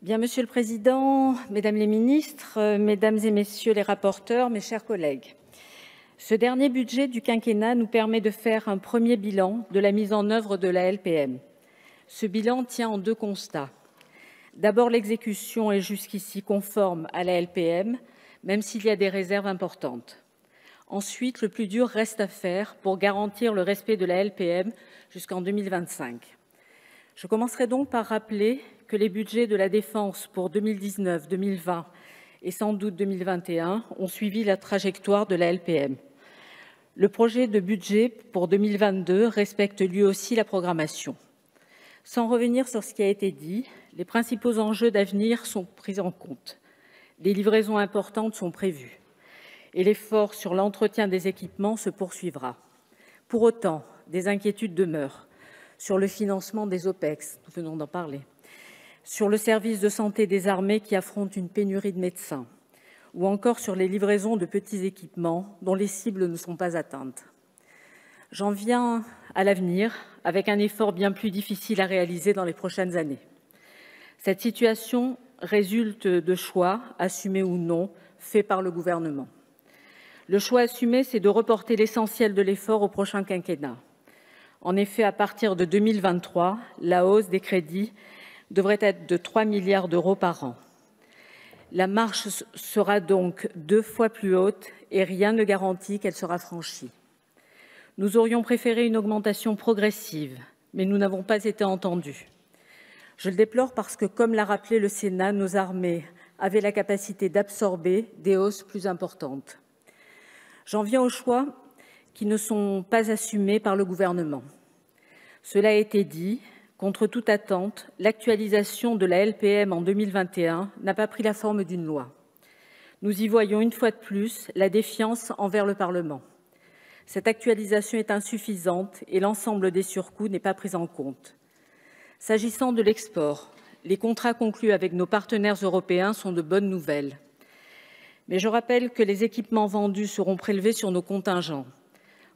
Bien, Monsieur le Président, Mesdames les ministres, Mesdames et Messieurs les rapporteurs, mes chers collègues, ce dernier budget du quinquennat nous permet de faire un premier bilan de la mise en œuvre de la LPM. Ce bilan tient en deux constats. D'abord, l'exécution est jusqu'ici conforme à la LPM, même s'il y a des réserves importantes. Ensuite, le plus dur reste à faire pour garantir le respect de la LPM jusqu'en 2025. Je commencerai donc par rappeler que les budgets de la Défense pour 2019, 2020 et sans doute 2021 ont suivi la trajectoire de la LPM. Le projet de budget pour 2022 respecte lui aussi la programmation. Sans revenir sur ce qui a été dit, les principaux enjeux d'avenir sont pris en compte. Des livraisons importantes sont prévues et l'effort sur l'entretien des équipements se poursuivra. Pour autant, des inquiétudes demeurent sur le financement des OPEX, nous venons d'en parler, sur le service de santé des armées qui affronte une pénurie de médecins, ou encore sur les livraisons de petits équipements dont les cibles ne sont pas atteintes. J'en viens à l'avenir, avec un effort bien plus difficile à réaliser dans les prochaines années. Cette situation résulte de choix, assumés ou non, faits par le gouvernement. Le choix assumé, c'est de reporter l'essentiel de l'effort au prochain quinquennat. En effet, à partir de 2023, la hausse des crédits devrait être de 3 milliards d'euros par an. La marche sera donc 2 fois plus haute et rien ne garantit qu'elle sera franchie. Nous aurions préféré une augmentation progressive, mais nous n'avons pas été entendus. Je le déplore parce que, comme l'a rappelé le Sénat, nos armées avaient la capacité d'absorber des hausses plus importantes. J'en viens aux choix qui ne sont pas assumés par le gouvernement. Cela a été dit, contre toute attente, l'actualisation de la LPM en 2021 n'a pas pris la forme d'une loi. Nous y voyons une fois de plus la défiance envers le Parlement. Cette actualisation est insuffisante et l'ensemble des surcoûts n'est pas pris en compte. S'agissant de l'export, les contrats conclus avec nos partenaires européens sont de bonnes nouvelles. Mais je rappelle que les équipements vendus seront prélevés sur nos contingents.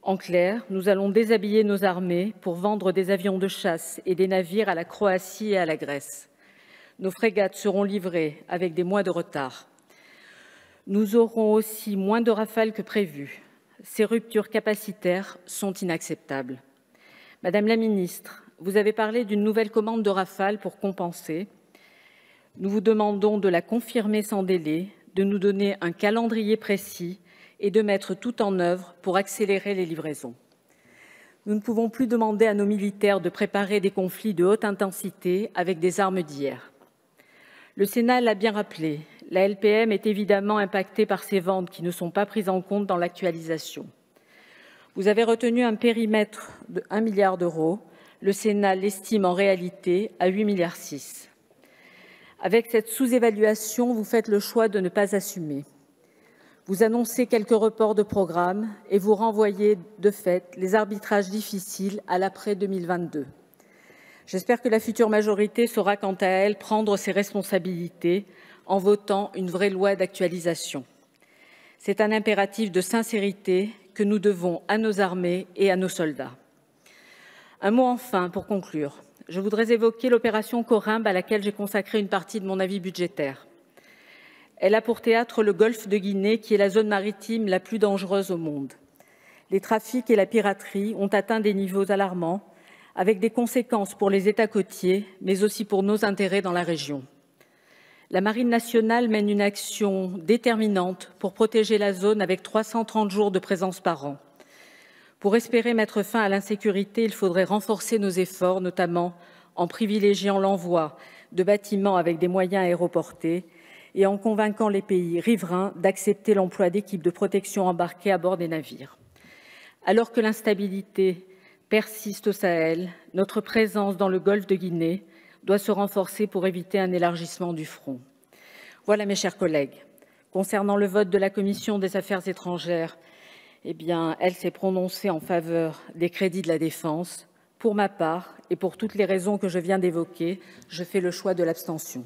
En clair, nous allons déshabiller nos armées pour vendre des avions de chasse et des navires à la Croatie et à la Grèce. Nos frégates seront livrées avec des mois de retard. Nous aurons aussi moins de Rafales que prévu. Ces ruptures capacitaires sont inacceptables. Madame la ministre, vous avez parlé d'une nouvelle commande de Rafales pour compenser. Nous vous demandons de la confirmer sans délai, de nous donner un calendrier précis et de mettre tout en œuvre pour accélérer les livraisons. Nous ne pouvons plus demander à nos militaires de préparer des conflits de haute intensité avec des armes d'hier. Le Sénat l'a bien rappelé, la LPM est évidemment impactée par ces ventes qui ne sont pas prises en compte dans l'actualisation. Vous avez retenu un périmètre de 1 milliard d'euros. Le Sénat l'estime en réalité à 8,6 milliards. Avec cette sous-évaluation, vous faites le choix de ne pas assumer. Vous annoncez quelques reports de programmes et vous renvoyez de fait les arbitrages difficiles à l'après-2022. J'espère que la future majorité saura quant à elle prendre ses responsabilités en votant une vraie loi d'actualisation. C'est un impératif de sincérité que nous devons à nos armées et à nos soldats. Un mot enfin pour conclure. Je voudrais évoquer l'opération Corymbe à laquelle j'ai consacré une partie de mon avis budgétaire. Elle a pour théâtre le golfe de Guinée, qui est la zone maritime la plus dangereuse au monde. Les trafics et la piraterie ont atteint des niveaux alarmants, avec des conséquences pour les États côtiers, mais aussi pour nos intérêts dans la région. La Marine nationale mène une action déterminante pour protéger la zone avec 330 jours de présence par an. Pour espérer mettre fin à l'insécurité, il faudrait renforcer nos efforts, notamment en privilégiant l'envoi de bâtiments avec des moyens aéroportés et en convainquant les pays riverains d'accepter l'emploi d'équipes de protection embarquées à bord des navires. Alors que l'instabilité persiste au Sahel, notre présence dans le golfe de Guinée doit se renforcer pour éviter un élargissement du front. Voilà, mes chers collègues. Concernant le vote de la Commission des Affaires étrangères, elle s'est prononcée en faveur des crédits de la défense. Pour ma part, et pour toutes les raisons que je viens d'évoquer, je fais le choix de l'abstention.